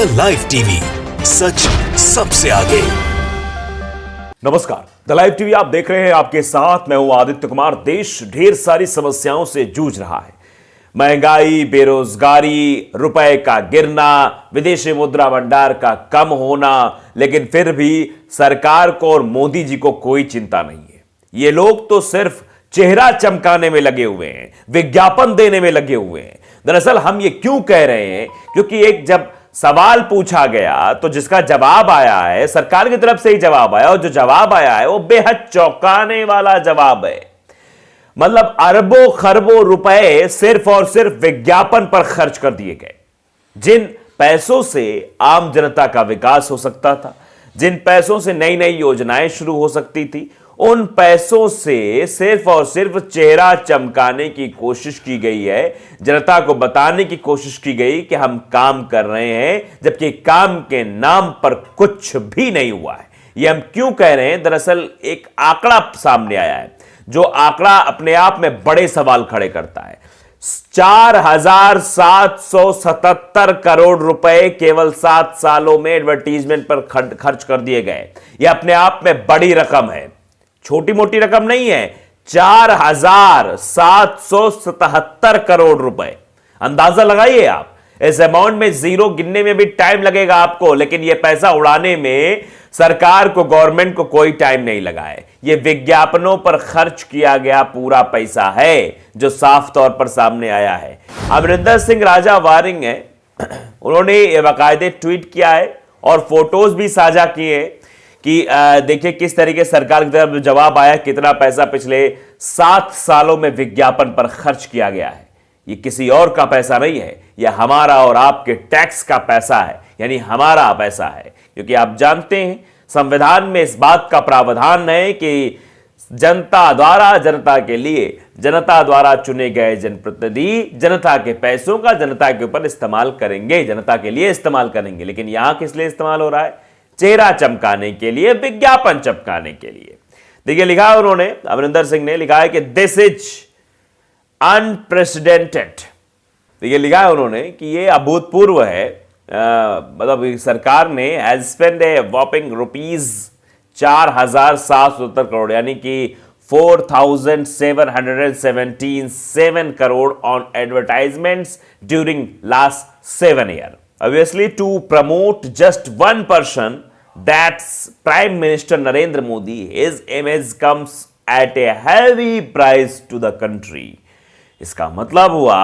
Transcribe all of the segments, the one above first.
The live TV, सच सबसे आगे। नमस्कार, द लाइव टीवी आप देख रहे हैं। आपके साथ मैं हूं आदित्य कुमार। देश ढेर सारी समस्याओं से जूझ रहा है। महंगाई, बेरोजगारी, रुपए का गिरना, विदेशी मुद्रा भंडार का कम होना, लेकिन फिर भी सरकार को और मोदी जी को कोई चिंता नहीं है। ये लोग तो सिर्फ चेहरा चमकाने में लगे हुए हैं, विज्ञापन देने में लगे हुए हैं। दरअसल हम ये क्यों कह रहे हैं? क्योंकि एक जब सवाल पूछा गया तो जिसका जवाब आया है, सरकार की तरफ से ही जवाब आया, और जो जवाब आया है वो बेहद चौंकाने वाला जवाब है। मतलब अरबों खरबों रुपए सिर्फ और सिर्फ विज्ञापन पर खर्च कर दिए गए। जिन पैसों से आम जनता का विकास हो सकता था, जिन पैसों से नई नई योजनाएं शुरू हो सकती थी, उन पैसों से सिर्फ और सिर्फ चेहरा चमकाने की कोशिश की गई है। जनता को बताने की कोशिश की गई कि हम काम कर रहे हैं, जबकि काम के नाम पर कुछ भी नहीं हुआ है। यह हम क्यों कह रहे हैं? दरअसल एक आंकड़ा सामने आया है, जो आंकड़ा अपने आप में बड़े सवाल खड़े करता है। 4,777 करोड़ रुपए केवल 7 सालों में एडवर्टीजमेंट पर खर्च कर दिए गए। यह अपने आप में बड़ी रकम है, छोटी मोटी रकम नहीं है। 4,777 करोड़ रुपए, अंदाजा लगाइए आप। इस अमाउंट में जीरो गिनने में भी टाइम लगेगा आपको, लेकिन यह पैसा उड़ाने में सरकार को, गवर्नमेंट को कोई टाइम नहीं लगा है। यह विज्ञापनों पर खर्च किया गया पूरा पैसा है, जो साफ तौर पर सामने आया है। अमरिंदर सिंह राजा वारिंग है, उन्होंने यह बाकायदे ट्वीट किया है और फोटोज भी साझा किए हैं कि देखिए किस तरीके सरकार की तरफ जवाब आया, कितना पैसा पिछले 7 सालों में विज्ञापन पर खर्च किया गया है। ये किसी और का पैसा नहीं है, यह हमारा और आपके टैक्स का पैसा है, यानी हमारा पैसा है। क्योंकि आप जानते हैं संविधान में इस बात का प्रावधान है कि जनता द्वारा जनता के लिए, जनता द्वारा चुने गए जनप्रतिनिधि जनता के पैसों का जनता के ऊपर इस्तेमाल करेंगे, जनता के लिए इस्तेमाल करेंगे। लेकिन यहां किस लिए इस्तेमाल हो रहा है? चेहरा चमकाने के लिए, विज्ञापन चमकाने के लिए। देखिए लिखा है उन्होंने, अमरिंदर सिंह ने लिखा है कि दिस इज अनप्रेसिडेंटेड। देखिए लिखा है उन्होंने कि ये अभूतपूर्व है। मतलब सरकार ने हैज स्पेंड ए वॉपिंग ₹4,777 करोड़, यानी कि 4,777 crore on advertisements during last 7 year. Obviously, to promote just one person, that's Prime Minister Narendra Modi, his image comes at a heavy price to the country. इसका मतलब हुआ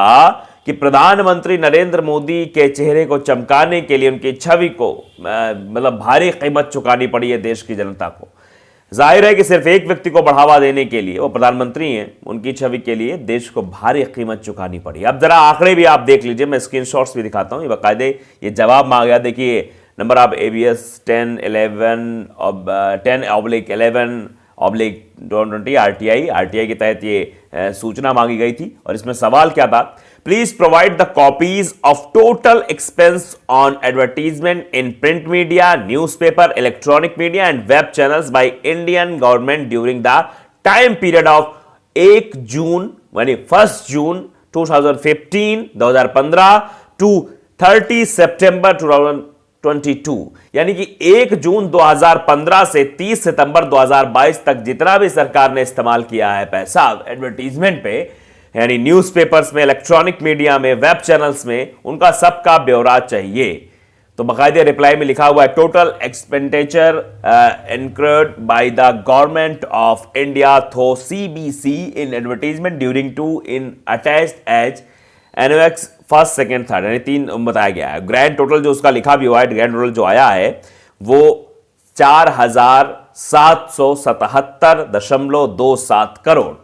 कि प्रधानमंत्री नरेंद्र मोदी के चेहरे को चमकाने के लिए, उनकी छवि को मतलब भारी कीमत चुकानी पड़ी है देश की जनता को। जाहिर है कि सिर्फ एक व्यक्ति को बढ़ावा देने के लिए, वो प्रधानमंत्री हैं, उनकी छवि के लिए देश को भारी कीमत चुकानी पड़ी। अब जरा आंकड़े भी आप देख लीजिए, मैं स्क्रीनशॉट्स भी दिखाता हूं। ये बाकायदे ये जवाब मांगा गया। देखिए नंबर ऑफ ABS 10/11/2020 RTI के तहत ये सूचना मांगी गई थी। और इसमें सवाल क्या था? Please provide the copies of total expense on advertisement in print media, newspaper, electronic media and web channels by Indian government during the time period of 1 June 2015 to 30 September 2022, यानी कि 1 जून 2015 से 30 सितंबर 2022 तक जितना भी सरकार ने इस्तेमाल किया है पैसा एडवर्टीजमेंट पे, यानी न्यूज़पेपर्स में, इलेक्ट्रॉनिक मीडिया में, वेब चैनल्स में, उनका सबका ब्यौरा चाहिए। तो बाकायदे रिप्लाई में लिखा हुआ है total expenditure incurred by the government of India through CBC in advertisement during to in attached as NOx first, second, third, यानी 3 बताया गया है। ग्रैंड टोटल जो उसका लिखा भी हुआ है, ग्रैंड टोटल जो आया है वो 4,777.27 करोड़।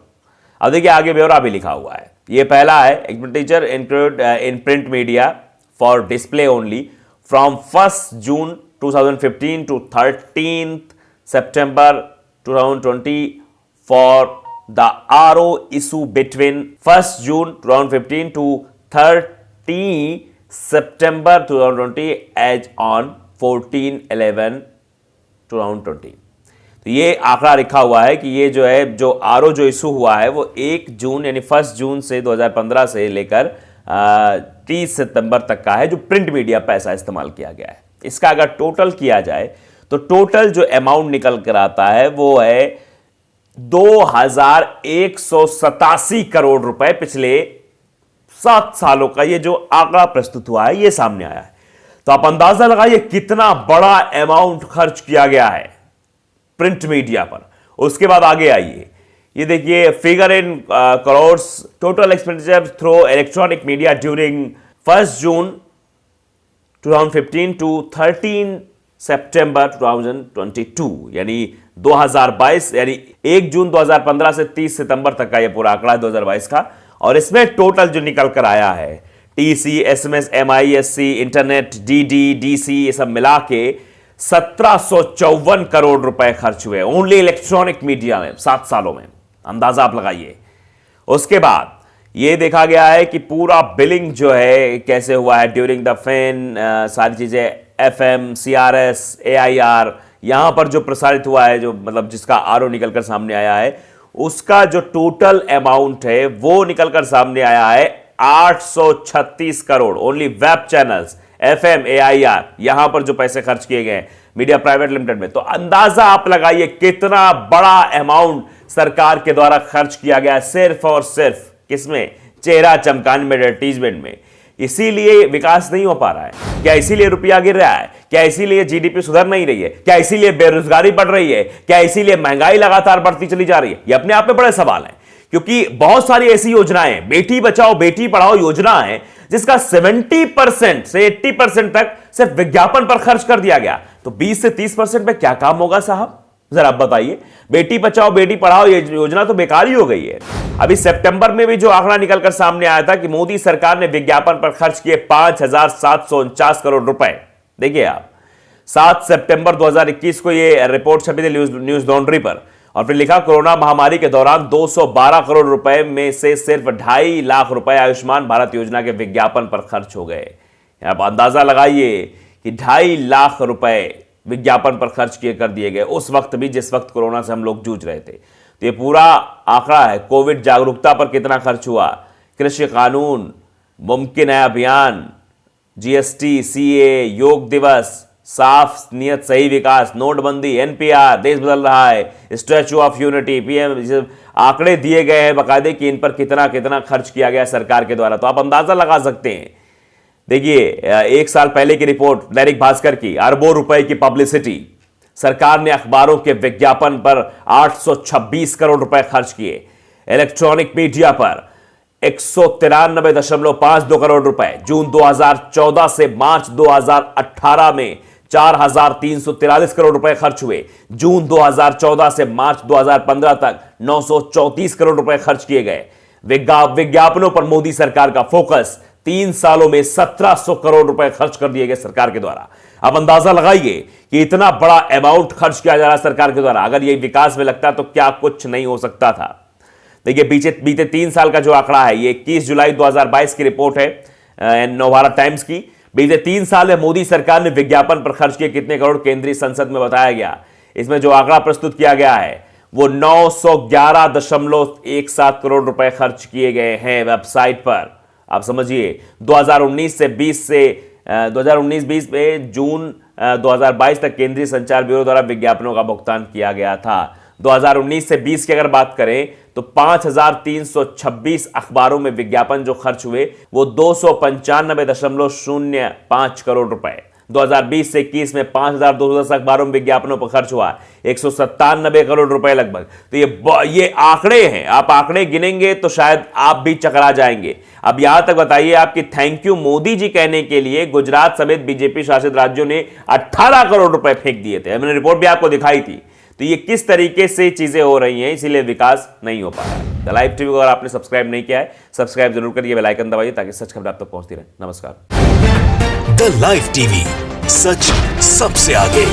अब देखिए आगे ब्यौरा भी लिखा हुआ है। ये पहला है, expenditure include in print media for display only from 1 June 2015 to 13 September 2020 for the RO issue between 1 June 2015 to 30 September 2020 as on 14/11/2020। तो ये आंकड़ा लिखा हुआ है कि ये जो है, जो RO जो इशू हुआ है वो 1 जून यानी 1 जून से 2015 से लेकर 30 सितंबर तक का है, जो प्रिंट मीडिया पैसा इस्तेमाल किया गया है। इसका अगर टोटल किया जाए तो टोटल जो अमाउंट निकल कर आता है वो है 2187 करोड़ रुपए। पिछले 7 सालों का ये जो आंकड़ा प्रस्तुत हुआ है, ये सामने आया है। तो आप अंदाजा लगाइए कितना बड़ा अमाउंट खर्च किया गया है प्रिंट मीडिया पर। उसके बाद आगे आइए, ये देखिए figure in crores total expenditure through electronic media during 1 June 2015 to 13 September 2022, यानी 2022, यानी 1 जून 2015 से 30 सितंबर तक का ये पूरा आंकड़ा है 2022 का। और इसमें टोटल जो निकल कर आया है, TC, SMS, MISC, internet, DD, DC, ये सब मिला के 1754 करोड़ रुपए खर्च हुए ओनली इलेक्ट्रॉनिक मीडिया में 7 सालों में। अंदाजा आप लगाइए। उसके बाद ये देखा गया है कि पूरा बिलिंग जो है कैसे हुआ है ड्यूरिंग द फेन, सारी चीजें एफएम, सीआरएस, एआईआर, यहां पर जो प्रसारित हुआ है, जो मतलब जिसका आरओ निकलकर सामने आया है, उसका जो टोटल अमाउंट है वो निकलकर सामने आया है 836 crore. Only web channels, FM, AIR, यहां पर जो पैसे खर्च किए गए मीडिया प्राइवेट लिमिटेड में। तो अंदाजा आप लगाइए कितना बड़ा अमाउंट सरकार के द्वारा खर्च किया गया सिर्फ और सिर्फ किसमें, चेहरा चमकाने में, एडवर्टीजमेंट में। इसीलिए विकास नहीं हो पा रहा है क्या? इसीलिए रुपया गिर रहा है क्या? इसीलिए जीडीपी सुधर नहीं रही है क्या? इसीलिए बेरोजगारी बढ़ रही है क्या? इसीलिए महंगाई लगातार बढ़ती चली जा रही है? ये अपने आप में बड़े सवाल हैं, क्योंकि बहुत सारी ऐसी योजनाएं, बेटी बचाओ बेटी पढ़ाओ योजना है, जिसका 70% से 80% तक सिर्फ विज्ञापन पर खर्च कर दिया गया। तो 20 से 30% में क्या काम होगा साहब, जरा आप बताइए। बेटी बचाओ बेटी पढ़ाओ ये योजना तो बेकार ही हो गई है। अभी सितंबर में भी जो आंकड़ा निकलकर सामने आया था कि मोदी सरकार ने विज्ञापन पर खर्च किए 5749 करोड़ रुपए। देखिए आप, 7 सितंबर 2021 को ये रिपोर्ट छपी थी न्यूज लॉन्ड्री पर, और फिर लिखा कोरोना महामारी के दौरान 212 करोड़ रुपए में से सिर्फ 2.5 लाख रुपए आयुष्मान भारत योजना के विज्ञापन पर खर्च हो गए। आप अंदाजा लगाइए कि 2.5 लाख रुपए विज्ञापन पर खर्च किए कर दिए गए, उस वक्त भी जिस वक्त कोरोना से हम लोग जूझ रहे थे। तो ये पूरा आंकड़ा है। कोविड जागरूकता पर कितना खर्च हुआ, कृषि कानून, मुमकिन है अभियान, जीएसटी, सीए, योग दिवस, साफ नियत सही विकास, नोटबंदी, एनपीआर, देश बदल रहा है, स्टैच्यू ऑफ यूनिटी, पीएम, आंकड़े दिए गए हैं बकायदे कि इन पर कितना कितना खर्च किया गया सरकार के द्वारा। तो आप अंदाजा लगा सकते हैं। देखिए, 1 साल पहले की रिपोर्ट दैनिक भास्कर की, अरबों रुपए की पब्लिसिटी, सरकार ने अखबारों के विज्ञापन पर 826 करोड़ रुपए खर्च किए, इलेक्ट्रॉनिक मीडिया पर 193.52 करोड़ रुपए। जून 2014 से मार्च 2018 में 4343 करोड़ रुपए खर्च हुए। जून 2014 से मार्च 2015 तक 934 करोड़ रुपए खर्च किए गए। विज्ञापनों पर मोदी सरकार का फोकस, 3 सालों में 1700 करोड़ रुपए खर्च कर दिए गए सरकार के द्वारा। अब अंदाजा लगाइए कि इतना बड़ा अमाउंट खर्च किया जा रहा है सरकार के द्वारा। अगर ये विकास में लगता तो क्या कुछ नहीं हो सकता था। देखिए, बीते 3 साल का जो आंकड़ा है, ये 21 जुलाई 2022 की रिपोर्ट है नवभारत टाइम्स की। बीते 3 साल में मोदी सरकार ने विज्ञापन पर खर्च किए कितने करोड़, केंद्रीय संसद में बताया गया। इसमें जो आंकड़ा प्रस्तुत किया गया है वो 911.17 करोड़ रुपए खर्च किए गए हैं वेबसाइट पर। आप समझिए, 2019-20 में जून 2022 तक केंद्रीय संचार ब्यूरो द्वारा विज्ञापनों का भुगतान किया गया था। 2019 से 20 की अगर बात करें तो 5326 अखबारों में विज्ञापन जो खर्च हुए वो 295.05 करोड़ रुपए। 2020 से 21 में 5210 अखबारों में विज्ञापनों पर खर्च हुआ 197 करोड़ रुपए लगभग। तो ये आंकड़े हैं, आप आंकड़े गिनेंगे तो शायद आप भी चकरा जाएंगे। अब यहां तक बताइए, आपकी थैंक यू मोदी जी कहने के लिए गुजरात समेत बीजेपी शासित राज्यों ने 18 करोड़ रुपए फेंक दिए थे। मैंने रिपोर्ट भी आपको दिखाई थी। तो ये किस तरीके से चीजें हो रही हैं, इसीलिए विकास नहीं हो पा रहा है। द लाइव टीवी को अगर आपने सब्सक्राइब नहीं किया है, सब्सक्राइब जरूर करिए, बेल आइकन दबाइए ताकि सच खबर आप तक पहुंचती रहे। नमस्कार। द लाइव टीवी, सच सबसे आगे।